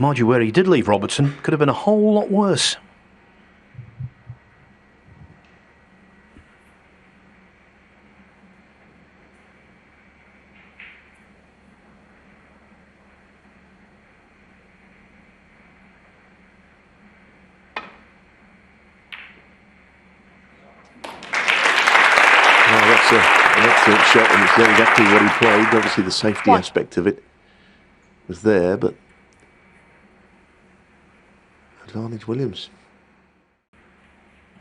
Mind you, where he did leave Robertson could have been a whole lot worse. That's an excellent shot, and it's exactly what he played. Obviously the safety aspect of it was there, but advantage Williams.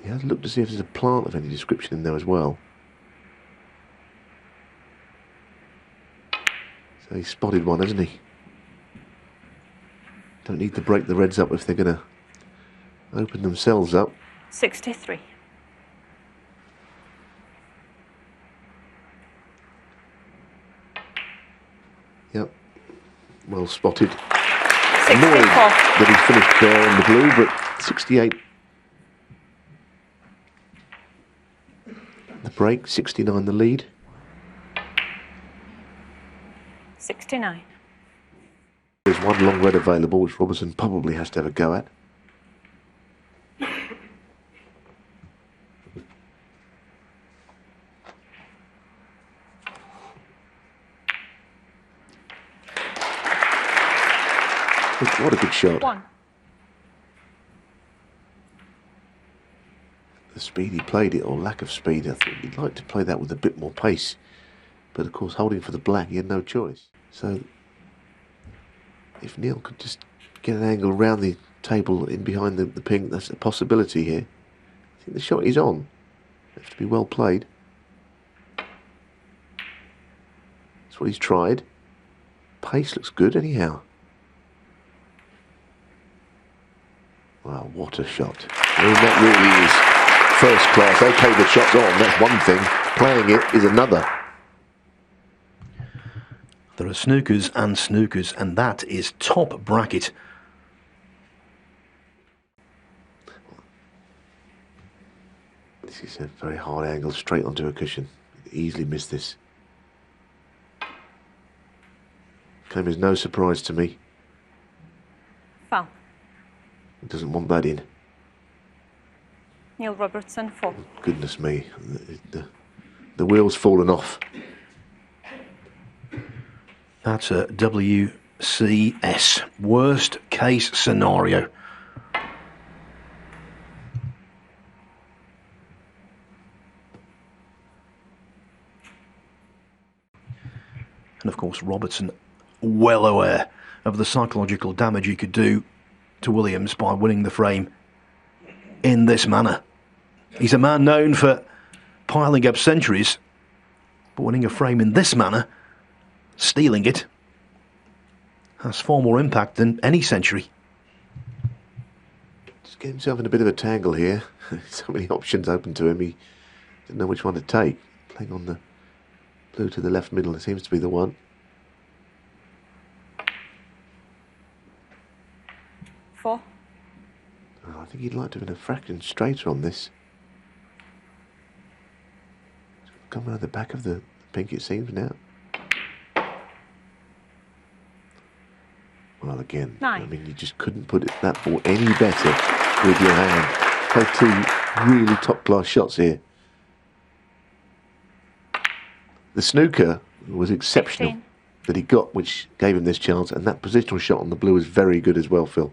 He has looked to see if there's a plant of any description in there as well. So he's spotted one, hasn't he? Don't need to break the Reds up if they're going to open themselves up. 63. Yep, well spotted. 64. Annoyed that he finished there on the blue, but 68. The break, 69 the lead. 69. There's one long red available, which Robertson probably has to have a go at. What a good shot. One. The speed he played it, or lack of speed, I think he'd like to play that with a bit more pace. But of course, holding for the black, he had no choice. So, if Neil could just get an angle around the table in behind the pink, that's a possibility here. I think the shot is on. It has to be well played. That's what he's tried. Pace looks good anyhow. Wow, what a shot. I mean, that really is first class. Okay, the shot's on, that's one thing. Playing it is another. There are snookers and snookers, and that is top bracket. This is a very hard angle straight onto a cushion. You'd easily miss this. Came as no surprise to me. Foul. He doesn't want that in. Neil Robertson, 4. Goodness me. The wheel's fallen off. That's a WCS. Worst case scenario. And of course, Robertson, well aware of the psychological damage he could do to Williams by winning the frame in this manner. He's a man known for piling up centuries, but winning a frame in this manner, stealing it, has far more impact than any century. Just get himself in a bit of a tangle here. So many options open to him, he didn't know which one to take. Playing on the blue to the left middle, it seems to be the one. 4. Oh, I think he'd like to have been a fraction straighter on this. Come around the back of the pink, it seems now. Well, again, 9. I mean, you just couldn't put that ball any better with your hand. Played two really top-class shots here. The snooker was exceptional 16. that he got, which gave him this chance, and that positional shot on the blue was very good as well, Phil.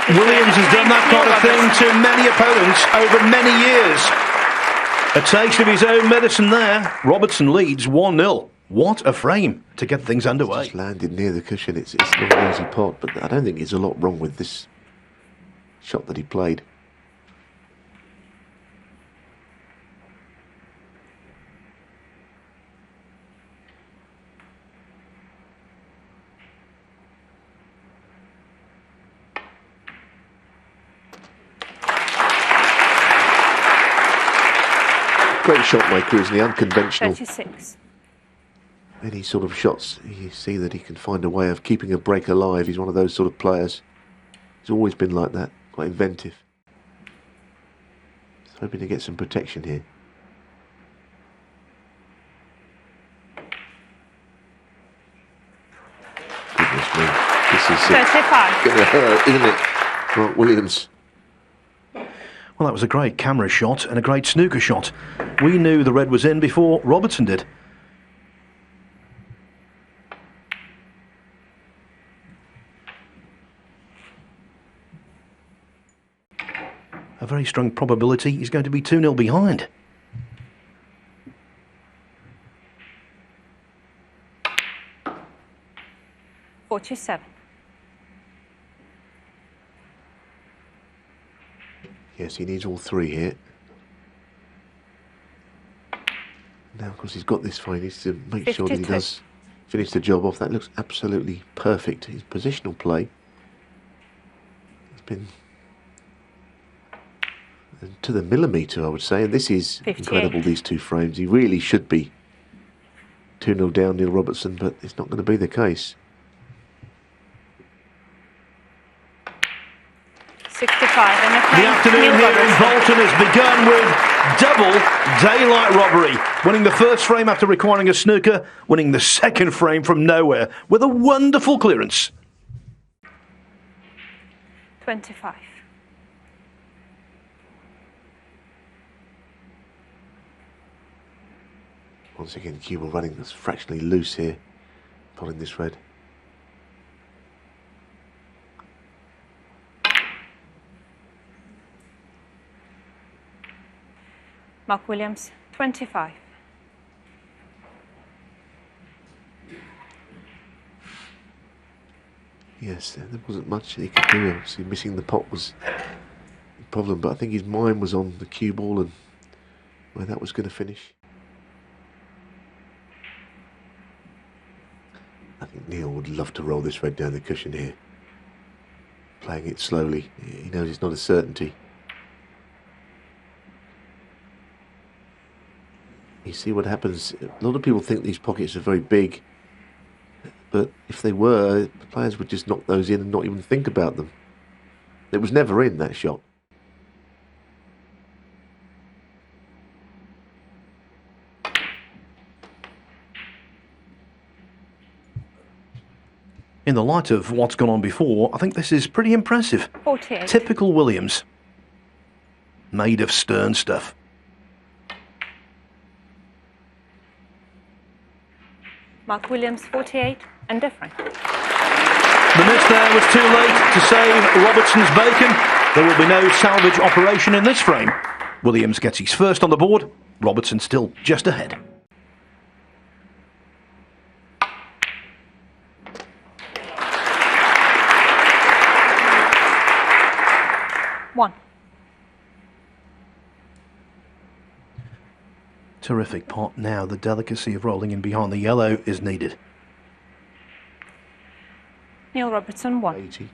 Williams has done that kind of thing to many opponents over many years. A taste of his own medicine there. Robertson leads 1-0. What a frame to get things underway. Just landed near the cushion. It's not an easy pot, but I don't think there's a lot wrong with this shot that he played. Great shot maker, isn't he? Unconventional. 36. Any sort of shots, you see that he can find a way of keeping a break alive. He's one of those sort of players. He's always been like that, quite inventive. He's hoping to get some protection here. Goodness is 35. going to hurt, isn't it? Mark Williams. Well, that was a great camera shot and a great snooker shot. We knew the red was in before Robertson did. A very strong probability he's going to be 2-0 behind. $47. Yes, he needs all three here. Now, of course, he's got this fine. He needs to make sure that he 52. does finish the job off. That looks absolutely perfect. His positional play has been to the millimetre, I would say. And this is 58. incredible, these two frames. He really should be 2-0 down, Neil Robertson, but it's not going to be the case. 65. And The afternoon here in Bolton has begun with double daylight robbery. Winning the first frame after requiring a snooker, winning the second frame from nowhere with a wonderful clearance. 25. Once again, cue ball running that's fractionally loose here, following this red. Mark Williams, 25. Yes, there wasn't much he could do. Obviously, missing the pot was the problem, but I think his mind was on the cue ball and where that was going to finish. I think Neil would love to roll this red down the cushion here. Playing it slowly. He knows it's not a certainty. You see what happens. A lot of people think these pockets are very big, but if they were, the players would just knock those in and not even think about them. It was never in, that shot. In the light of what's gone on before, I think this is pretty impressive. 48. Typical Williams. Made of stern stuff. Mark Williams, 48 and different. The miss there was too late to save Robertson's bacon. There will be no salvage operation in this frame. Williams gets his first on the board. Robertson still just ahead. One. Terrific pot. Now the delicacy of rolling in behind the yellow is needed. Neil Robertson, 1. 80.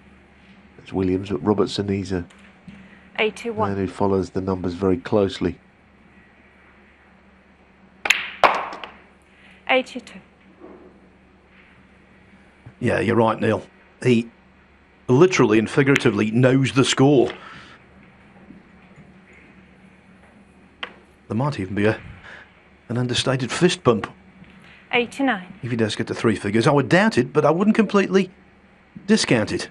That's Williams, but Robertson, he's a 81. man who follows the numbers very closely. 82. Yeah, you're right, Neil. He literally and figuratively knows the score. There might even be an understated fist bump 89. if he does get to three figures. I would doubt it, but I wouldn't completely discount it.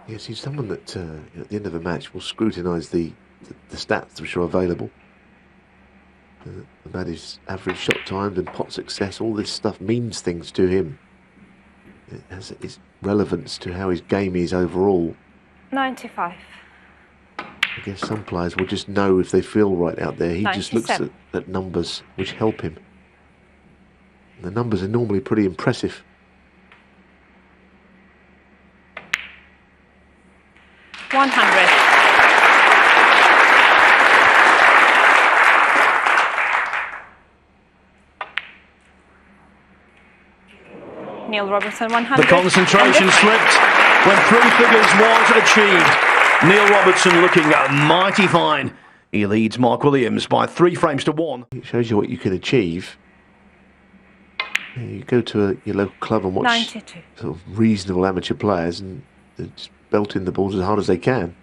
Yes, he's someone that at the end of a match will scrutinise the stats which are available. About his average shot times and pot success, all this stuff means things to him. It has its relevance to how his game is overall. 95. I guess some players will just know if they feel right out there. He just looks 97. at numbers which help him. And the numbers are normally pretty impressive. 100. Neil Robertson, 100. The concentration slipped when three figures was achieved. Neil Robertson looking mighty fine. He leads Mark Williams by 3 frames to 1. It shows you what you can achieve. You go to your local club and watch 92. sort of reasonable amateur players and they're just belting the balls as hard as they can.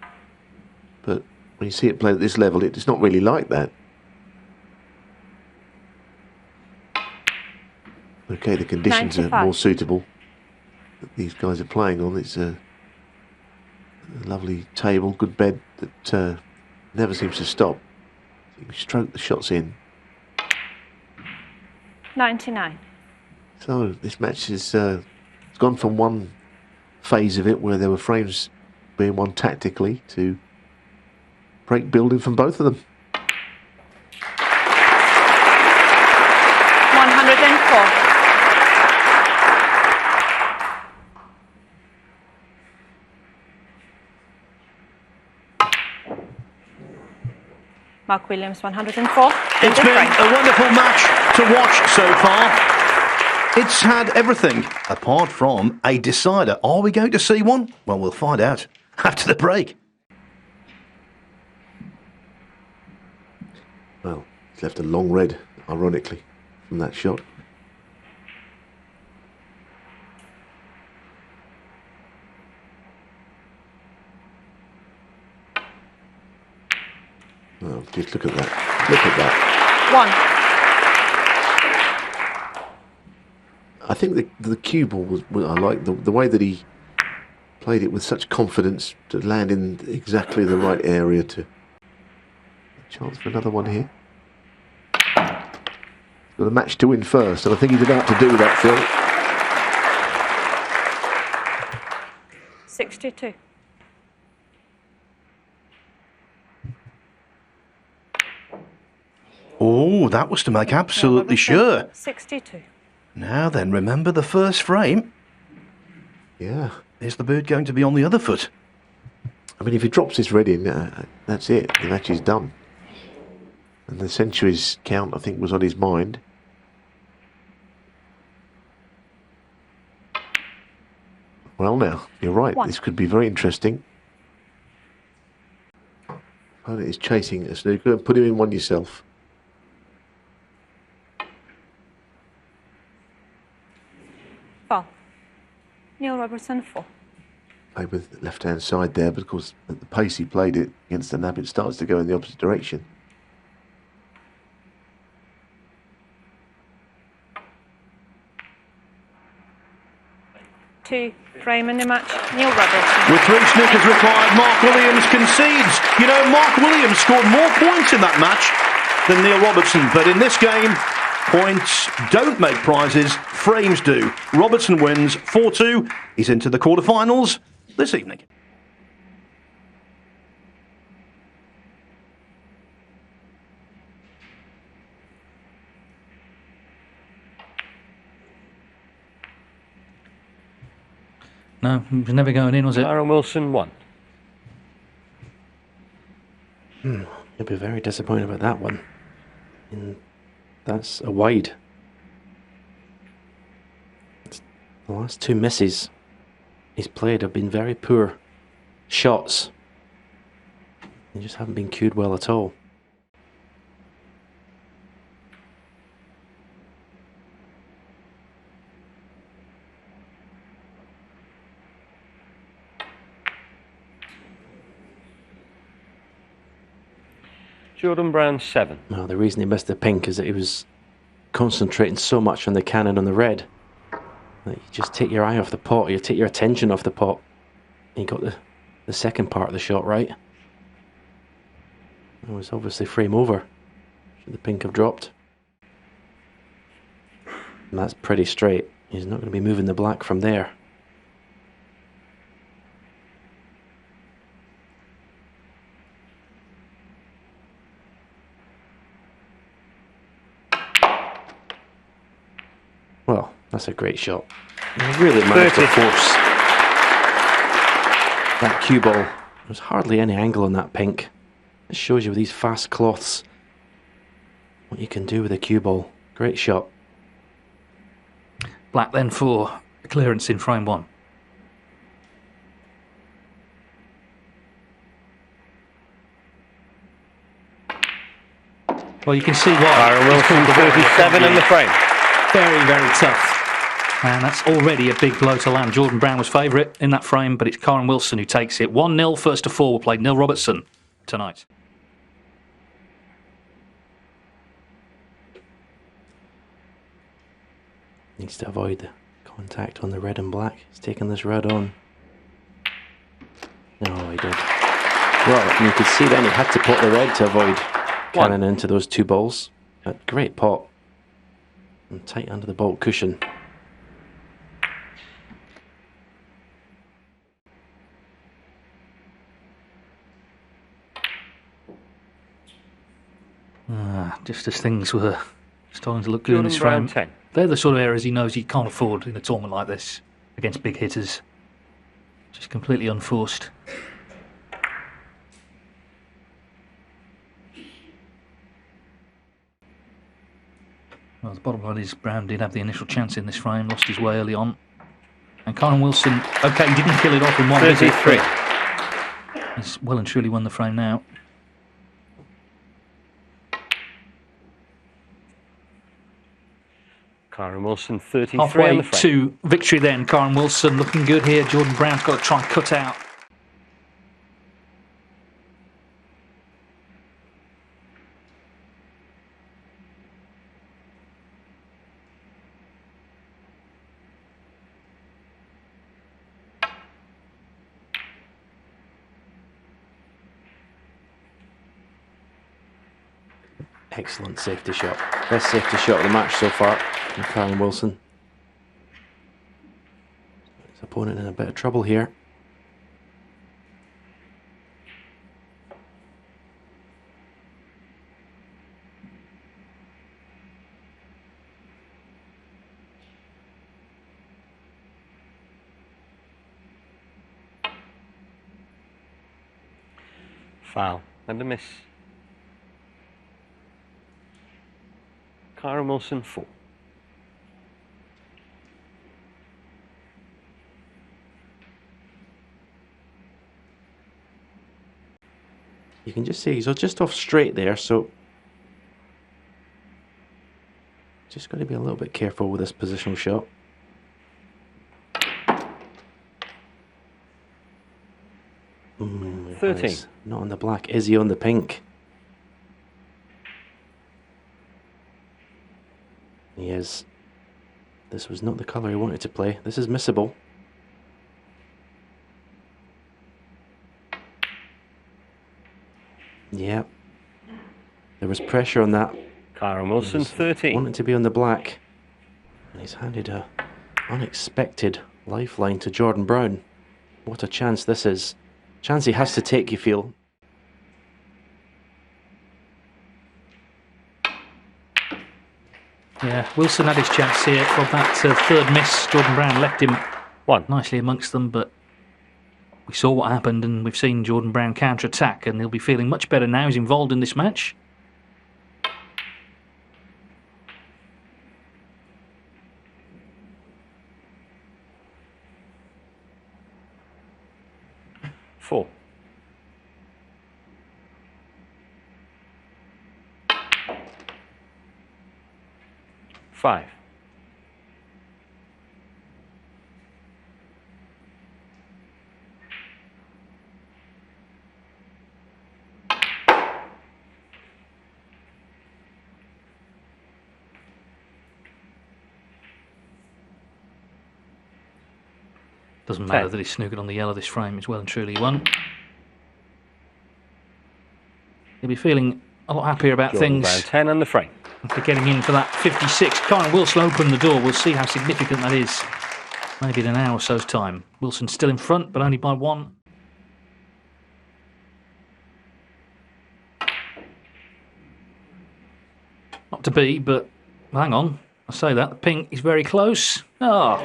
But when you see it played at this level, it's not really like that. Okay, the conditions are 95. more suitable that these guys are playing on. It's a lovely table, good bed that never seems to stop. You can stroke the shots in. 99. So this match is it's gone from one phase of it where there were frames being won tactically to break building from both of them. 104. Mark Williams, 104. It's been a wonderful match to watch so far. It's had everything apart from a decider. Are we going to see one? Well, we'll find out after the break. Well, he's left a long red, ironically, from that shot. Oh, just look at that. Look at that. 1. I think the cue ball was I like the way that he played it with such confidence to land in exactly the right area to... Chance for another one here. Got a match to win first, and I think he's about to do that, Phil. 62. Oh, that was to make absolutely sure. 62. Now then, remember the first frame. Yeah. Is the bird going to be on the other foot? I mean, if he drops this red in, that's it. The match is done. And the centuries count, I think, was on his mind. Well, now, you're right. 1. This could be very interesting. Opponent is chasing a snooker, and put him in one yourself. Fall. Neil Robertson, 4. Played with the left-hand side there, but of course, at the pace he played it against the nab, it starts to go in the opposite direction. Two frame in the match, Neil Robertson. With 3 snookers required, Mark Williams concedes. You know, Mark Williams scored more points in that match than Neil Robertson, but in this game, points don't make prizes, frames do. Robertson wins 4-2. He's into the quarterfinals this evening. No, it was never going in, was it? Kyren Wilson, 1. You'll be very disappointed about that one. And that's a wide. The last 2 misses he's played have been very poor shots. They just haven't been cued well at all. Jordan Brown, 7. Well, the reason he missed the pink is that he was concentrating so much on the cannon on the red that you just take your eye off the pot, or you take your attention off the pot. And you got the second part of the shot right. It was obviously frame over. Should the pink have dropped? And that's pretty straight. He's not going to be moving the black from there. Well, that's a great shot. He really managed to force that cue ball. There's hardly any angle on that pink. It shows you with these fast cloths what you can do with a cue ball. Great shot. Black then for clearance in frame 1. Well, you can see why. Kyren Wilson, 37 in the frame. Very, very tough. And that's already a big blow to land. Jordan Brown was favourite in that frame, but it's Kyren Wilson who takes it. 1-0 first to 4 will play Neil Robertson tonight. Needs to avoid the contact on the red and black. He's taking this red on. No, he did. Well, you could see then he had to pot the red to avoid cannon into those two balls. A great pot. And tight under the baulk cushion. Just as things were starting to look good in Jordan this Brown frame. 10. They're the sort of errors he knows he can't afford in a tournament like this against big hitters. Just completely unforced. Well, the bottom line is Brown did have the initial chance in this frame, lost his way early on. And Kyren Wilson, okay, he didn't kill it off in one visit. 33. He's well and truly won the frame now. Kyren Wilson 33 Halfway on the frame. to victory then. Kyren Wilson looking good here. Jordan Brown's got to try and cut out. Excellent safety shot. Best safety shot of the match so far from Kyren Wilson. His opponent in a bit of trouble here. Foul and a miss. Kyren Wilson 4. You can just see he's just off straight there, so just got to be a little bit careful with this positional shot. If 13. he's not on the black, is he on the pink? He is. This was not the colour he wanted to play. This is missable. Yeah. There was pressure on that. Kyren Wilson 13. Wanted to be on the black. And he's handed a unexpected lifeline to Jordan Brown. What a chance this is. Chance he has to take, you feel. Yeah, Wilson had his chance here for that third miss. Jordan Brown left him 1. nicely amongst them, but we saw what happened and we've seen Jordan Brown counter-attack, and he'll be feeling much better now. He's involved in this match. Four. Five. Doesn't matter that he snookered on the yellow this frame. He's well and truly won. He'll be feeling a lot happier about Jordan things. Brown 10 on the frame. After getting in for that 56. Kyren Wilson opened the door. We'll see how significant that is. Maybe in an hour or so's time. Wilson's still in front, but only by 1. Not to be, but hang on. I say that. The pink is very close. Oh,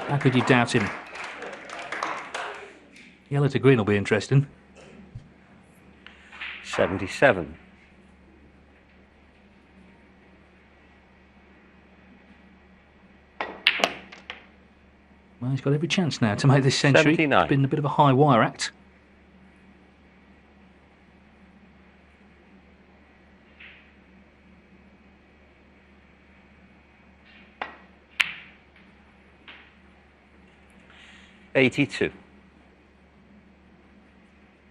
how could you doubt him? Yellow to green will be interesting. 77. Well, he's got every chance now to make this century. 79. It's been a bit of a high wire act. $82.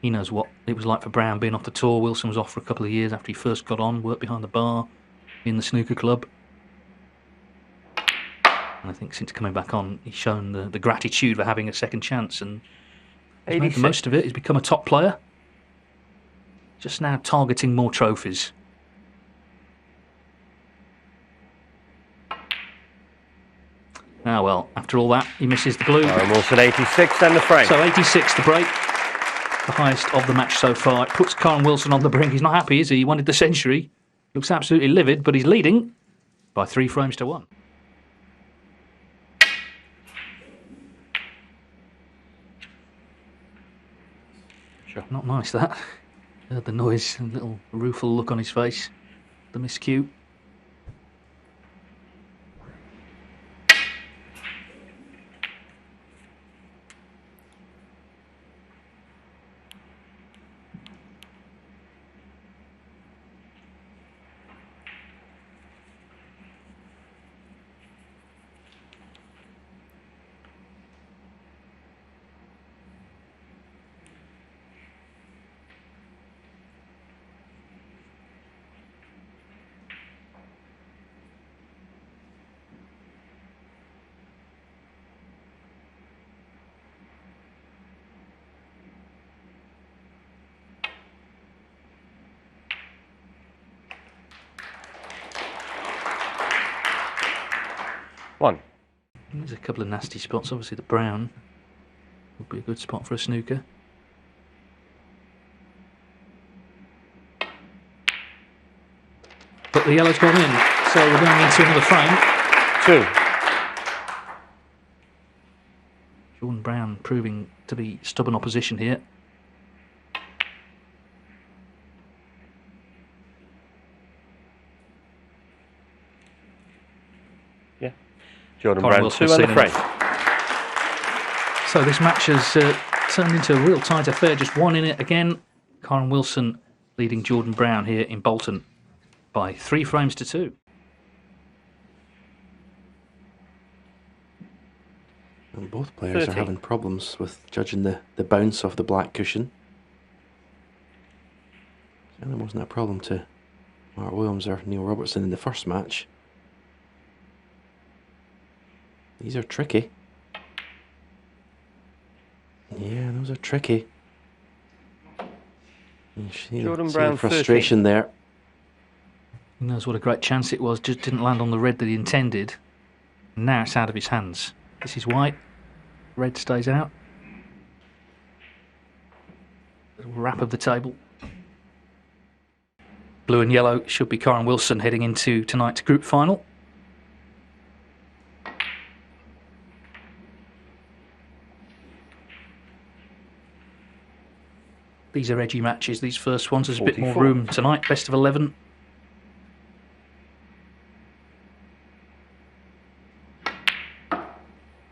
He knows what it was like for Brown being off the tour. Wilson was off for a couple of years after he first got on, worked behind the bar in the snooker club. And I think since coming back on, he's shown the gratitude for having a second chance, and he's made the 86. most of it. He's become a top player. Just now targeting more trophies. Ah, well, after all that, he misses the blue. Kyren Wilson 86 and the frame. So 86 the break, the highest of the match so far. It puts Kyren Wilson on the brink. He's not happy, is he? He wanted the century. Looks absolutely livid, but he's leading by 3 frames to 1. Sure. Not nice, that. Heard the noise, a little rueful look on his face. The miscue. One. There's a couple of nasty spots. Obviously, the brown would be a good spot for a snooker. But the yellow's gone in, so we're going into another frame. 2. Jordan Brown proving to be stubborn opposition here. Yeah. Jordan Kyren Brown Wilson 2 and the seen frame. So this match has turned into a real tight affair. Just one in it again. Kyren Wilson leading Jordan Brown here in Bolton by 3 frames to 2. And both players 30. are having problems with judging the bounce of the black cushion. And it wasn't a problem to Mark Williams or Neil Robertson in the first match. These are tricky. Yeah, those are tricky. You see Jordan the Brown frustration there. He knows what a great chance it was, just didn't land on the red that he intended. Now it's out of his hands. This is white. Red stays out. Little wrap of the table. Blue and yellow should be Kyren Wilson heading into tonight's group final. These are edgy matches, these first ones. There's a bit more 44. room tonight. Best of 11.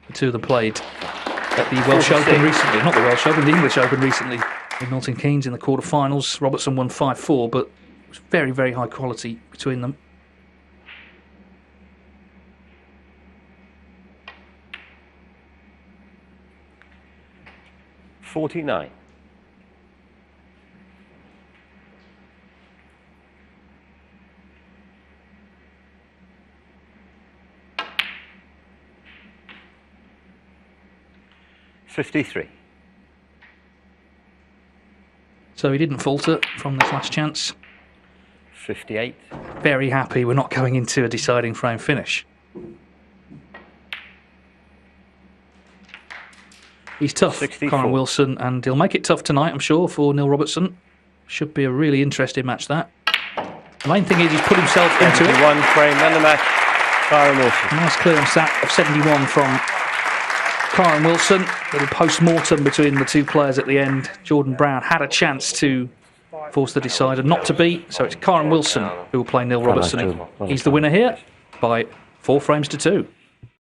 The two of them played at the Welsh Open recently. Not the Welsh Open, the English Open recently. In Milton Keynes in the quarterfinals. Robertson won 5-4, but it was very, very high quality between them. $49. $53. So he didn't falter from this last chance. 58. Very happy we're not going into a deciding frame finish. He's tough, 64. Kyren Wilson, and he'll make it tough tonight, I'm sure, for Neil Robertson. Should be a really interesting match, that. The main thing is he's put himself into it. 71 frame and the match. Kyren Wilson. Nice clearance that of 71 from Kyren Wilson. Little post-mortem between the two players at the end. Jordan Brown had a chance to force the decider, not to beat. So it's Kyren Wilson who will play Neil Robertson. He's the winner here by 4 frames to 2.